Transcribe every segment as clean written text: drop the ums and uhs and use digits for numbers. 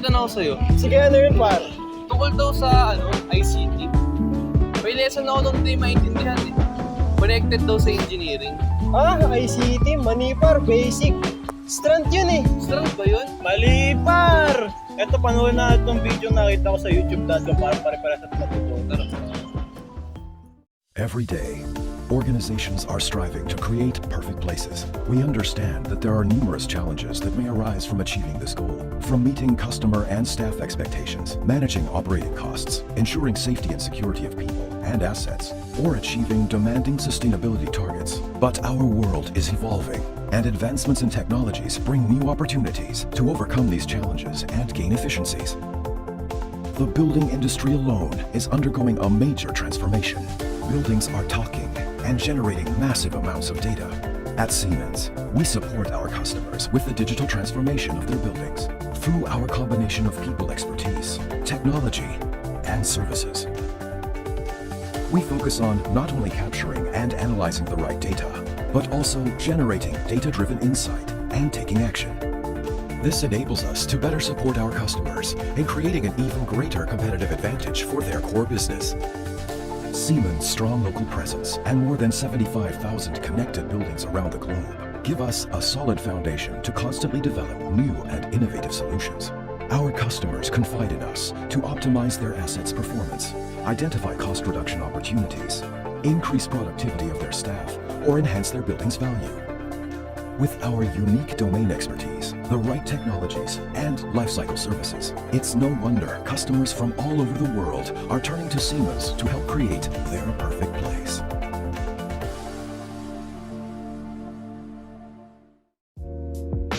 may tanong ako sa'yo. Sige, ano yun, par? Tungkol daw sa, ICT. May lesson ako nung hindi maintindihan eh. Connected daw sa engineering. ICT, mani par, basic. Strand yun eh. Strand ba yun? Mali par! Eto, panoorin na itong video na nakita ko sa youtube.com para pare-pares at matutunan. Every day, organizations are striving to create perfect places. We understand that there are numerous challenges that may arise from achieving this goal, from meeting customer and staff expectations, managing operating costs, ensuring safety and security of people and assets, or achieving demanding sustainability targets. But our world is evolving, and advancements in technologies bring new opportunities to overcome these challenges and gain efficiencies. The building industry alone is undergoing a major transformation. Buildings are talking and generating massive amounts of data. At Siemens, we support our customers with the digital transformation of their buildings through our combination of people expertise, technology, and services. We focus on not only capturing and analyzing the right data, but also generating data-driven insight and taking action. This enables us to better support our customers in creating an even greater competitive advantage for their core business. Siemens' strong local presence and more than 75,000 connected buildings around the globe give us a solid foundation to constantly develop new and innovative solutions. Our customers confide in us to optimize their assets' performance, identify cost reduction opportunities, increase productivity of their staff, or enhance their building's value. With our unique domain expertise, the right technologies, and lifecycle services, it's no wonder customers from all over the world are turning to Siemens to help create their perfect place.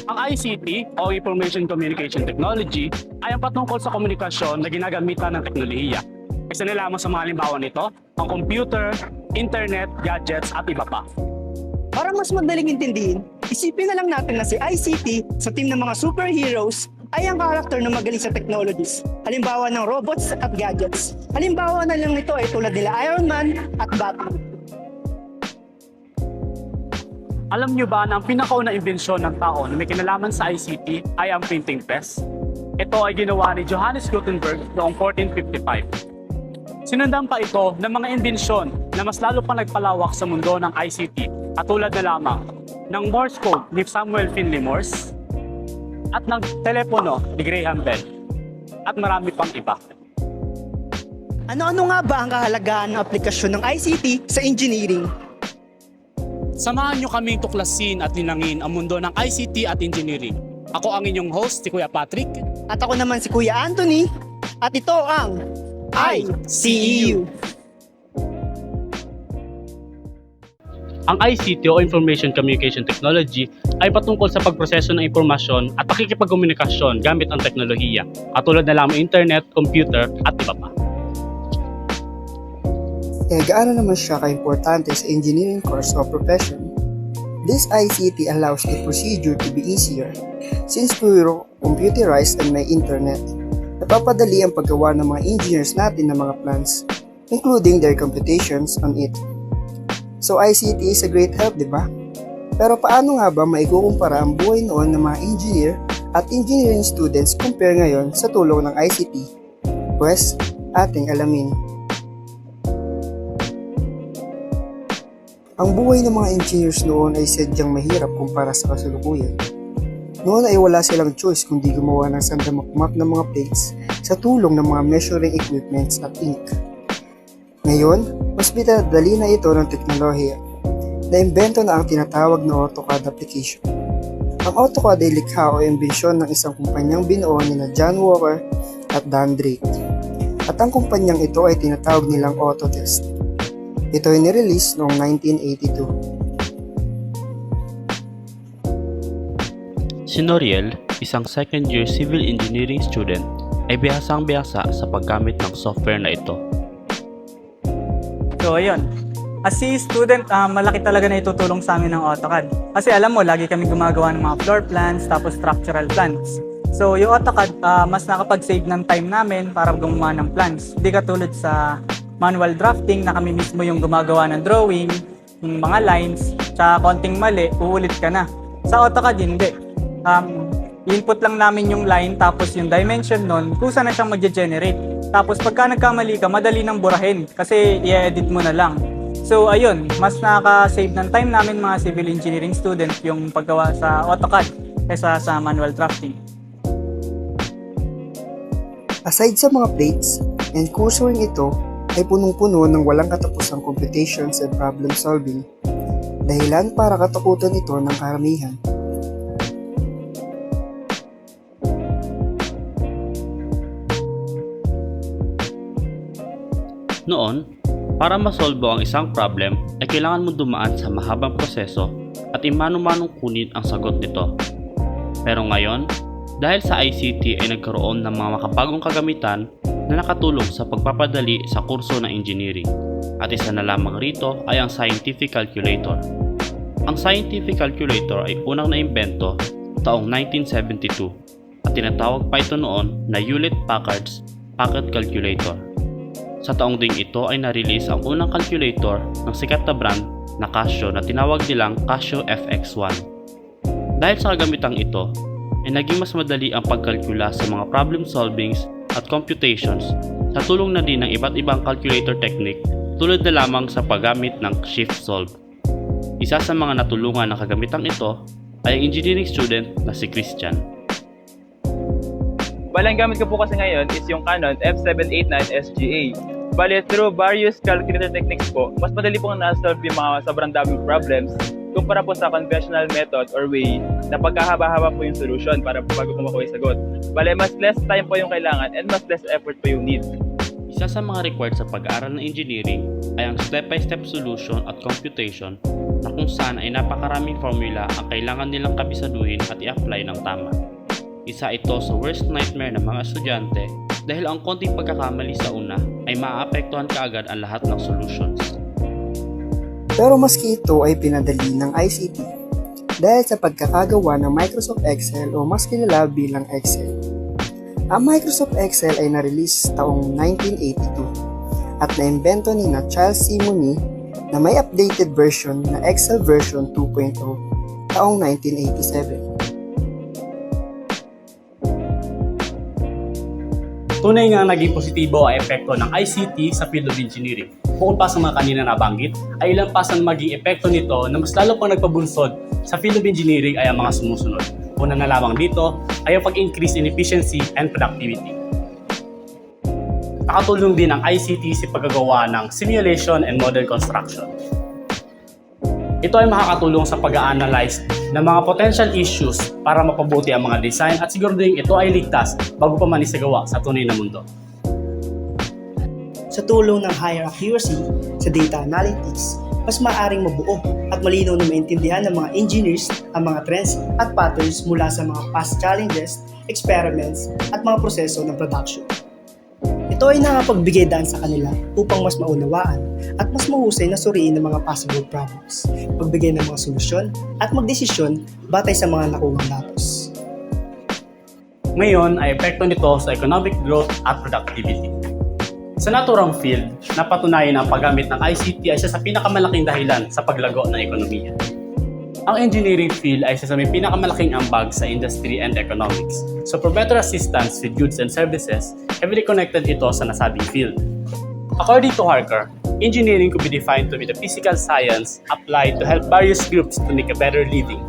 Ang ICT o Information Communication Technology ay ang patungkol sa komunikasyon na ginagamitan ng teknolohiya. Isa na lamang sa mga halimbawa nito, ang computer, internet, gadgets at iba pa. Para mas madaling intindihin, isipin na lang natin na si ICT sa team ng mga superheroes ay ang karakter na magaling sa technologies. Halimbawa ng robots at gadgets. Halimbawa na lang nito ay tulad nila Iron Man at Batman. Alam niyo ba na ang pinakaunang imbensyon ng tao na may kinalaman sa ICT ay ang printing press? Ito ay ginawa ni Johannes Gutenberg noong 1455. Sinundan pa ito ng mga imbensyon na mas lalo pang nagpalawak sa mundo ng ICT at tulad na lamang ng Morse code ni Samuel Finley Morse at ng telepono ni Graham Bell at marami pang iba. Ano-ano nga ba ang kahalagahan ng aplikasyon ng ICT sa engineering? Samahan niyo kaming tuklasin at linangin ang mundo ng ICT at engineering. Ako ang inyong host, si Kuya Patrick. At ako naman si Kuya Anthony. At ito ang ICEU. Ang ICT o Information Communication Technology ay patungkol sa pagproseso ng impormasyon at pakikipagkomunikasyon gamit ang teknolohiya, katulad na lamang internet, computer at iba pa. Gaano naman siya ka-importante sa engineering course o profession? This ICT allows the procedure to be easier since puro computerized and may internet. Napapadali ang paggawa ng mga engineers natin ng mga plans, including their computations on it. So ICT is a great help, di ba? Pero paano nga ba maikukumpara ang buhay noon ng mga engineer at engineering students compare ngayon sa tulong ng ICT? Pues, ating alamin. Ang buhay ng mga engineers noon ay sadyang mahirap kumpara sa kasalukuyan. Noon ay wala silang choice kundi gumawa ng sandamakmak ng mga plates sa tulong ng mga measuring equipments at ink. Ngayon, mas pinadali na ito ng teknolohiya. Naimbento na ang tinatawag na AutoCAD application. Ang AutoCAD ay likha o imbensyon ng isang kumpanyang binuo nina John Walker at Dan Drake. At ang kumpanyang ito ay tinatawag nilang Autodesk. Ito ay nirelease noong 1982. Si Noriel, isang second-year civil engineering student, ay bihasang-bihasa sa paggamit ng software na ito. So ayun, as a student, malaki talaga na itutulong sa amin ng AutoCAD. Kasi alam mo, lagi kami gumagawa ng mga floor plans, tapos structural plans. So yung AutoCAD, mas nakapag-save ng time namin para gumawa ng plans. Hindi katulad sa manual drafting na kami mismo yung gumagawa ng drawing, yung mga lines, tsaka konting mali, uulit ka na. Sa AutoCAD hindi. I-input lang namin yung line tapos yung dimension nun, kusa na siyang magge-generate. Tapos pagka nagkamali ka, madali nang burahin kasi i-edit mo na lang. So ayun, mas nakaka-save ng time namin mga civil engineering student yung paggawa sa AutoCAD kaysa sa manual drafting. Aside sa mga plates, and cursoring ito ay punong-puno ng walang katapusang computations and problem solving. Dahilan para katakutan ito ng karamihan. Noon, para masolbo ang isang problem ay kailangan mo dumaan sa mahabang proseso at imano-manong kunin ang sagot nito. Pero ngayon, dahil sa ICT ay nagkaroon ng mga makabagong kagamitan na nakatulong sa pagpapadali sa kurso ng engineering. At isa na lamang rito ay ang Scientific Calculator. Ang Scientific Calculator ay unang naimbento taong 1972 at tinatawag pa ito noon na Hewlett-Packard's Pocket Calculator. Sa taong ding ito ay na-release ang unang calculator ng sikat na brand na Casio na tinawag nilang Casio FX1. Dahil sa kagamitang ito, ay naging mas madali ang pagkalkula sa mga problem solvings at computations sa tulong na din ng iba't ibang calculator technique tulad na lamang sa paggamit ng shift solve. Isa sa mga natulungan ng kagamitang ito ay ang engineering student na si Christian. Bale, ang gamit ko po kasi ngayon is yung Canon F789 SGA. Bale, through various calculator techniques po, mas madali pong na-solve yung mga sobrang daming problems kumpara po sa conventional method or way na pagkahaba-haba po yung solution para po bago kumakuha yung sagot. Bale, mas less time po yung kailangan and mas less effort po yung need. Isa sa mga required sa pag-aaral ng engineering ay ang step-by-step solution at computation na kung saan ay napakaraming formula ang kailangan nilang kabisaduhin at i-apply ng tama. Isa ito sa worst nightmare ng mga estudyante dahil ang konting pagkakamali sa una ay maaapektuhan kaagad ang lahat ng solutions. Pero maski ito ay pinadali ng ICT dahil sa pagkakagawa ng Microsoft Excel o mas kilala bilang Excel. Ang Microsoft Excel ay na-release taong 1982 at naimbento ni na Charles C. Mooney na may updated version na Excel version 2.0 taong 1987. Tunay nga naging positibo ang epekto ng ICT sa field of engineering. Bukod pa sa mga kanina nabanggit, ay ilan pa sa maging epekto nito na mas lalo pang nagpabunsod sa field of engineering ay ang mga sumusunod. Una na lamang dito ay ang pag-increase in efficiency and productivity. Nakatulong din ang ICT sa paggagawa ng simulation and model construction. Ito ay makakatulong sa pag-a-analyze ng mga potential issues para mapabuti ang mga design at siguro din ito ay ligtas bago pa man isagawa sa tunay na mundo. Sa tulong ng higher accuracy sa data analytics, mas maaaring mabuo at malinaw na maintindihan ng mga engineers ang mga trends at patterns mula sa mga past challenges, experiments at mga proseso ng production. Ito ay nakapagbigay daan sa kanila upang mas maunawaan at mas mahusay na suriin ng mga possible problems, magbigay ng mga solusyon at magdesisyon batay sa mga nakuhang datos. Ngayon ay epekto nito sa economic growth at productivity. Sa naturang field, napatunayan ang paggamit ng ICT ay isa sa pinakamalaking dahilan sa paglago ng ekonomiya. Ang engineering field ay isa sa may pinakamalaking ambag sa industry and economics. So for better assistance with goods and services, heavily connected ito sa nasabing field. According to Harker, engineering could be defined to be the physical science applied to help various groups to make a better living.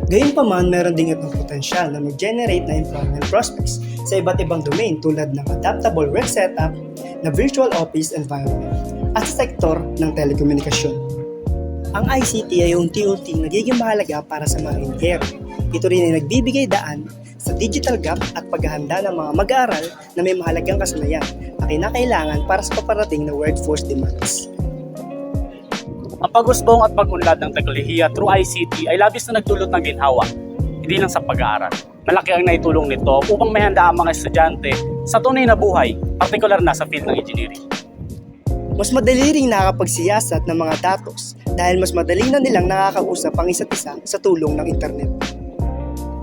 Gayunpaman, meron din itong potensyal na mag-generate na employment prospects sa iba't ibang domain tulad ng adaptable work setup na virtual office environment at sa sektor ng telekomunikasyon. Ang ICT ay unti-unting nagiging mahalaga para sa mga engineer. Ito rin ay nagbibigay daan sa digital gap at paghahanda ng mga mag-aaral na may mahalagang kasanayan na kinakailangan para sa paparating na workforce demands. Ang pag-usbong at pag-unlad ng teknolohiya through ICT ay labis na nagdulot ng ginhawa, hindi lang sa pag-aaral. Malaki ang naitulong nito upang may handa ang mga estudyante sa tunay na buhay, partikular na sa field ng engineering. Mas madali ring nakakapagsiyasat ng mga datos dahil mas madali na nilang nakakausap ang isa't isa sa tulong ng internet.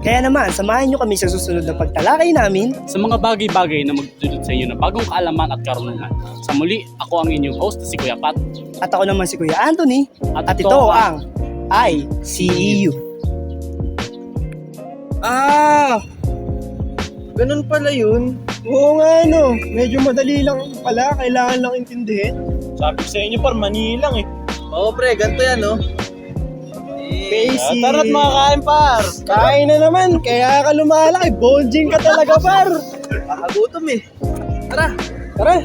Kaya naman, samahan nyo kami sa susunod na pagtalakay namin sa mga bagay-bagay na magdudulot sa inyo ng bagong kaalaman at karunungan. Sa muli, ako ang inyong host, si Kuya Pat. At ako naman si Kuya Anthony. At ito ang ICEU. Ah! Ganun pala yun. Oo nga no, medyo madali lang pala, kailangan lang intindihin. Sabi ko sa inyo, par, mani lang eh. Oo pre, ganito yan no. Basic. Tara't makakain, par. Kain na naman, kaya ka lumalaki, bonjing ka talaga par. Kakagutom eh. Tara! Tara!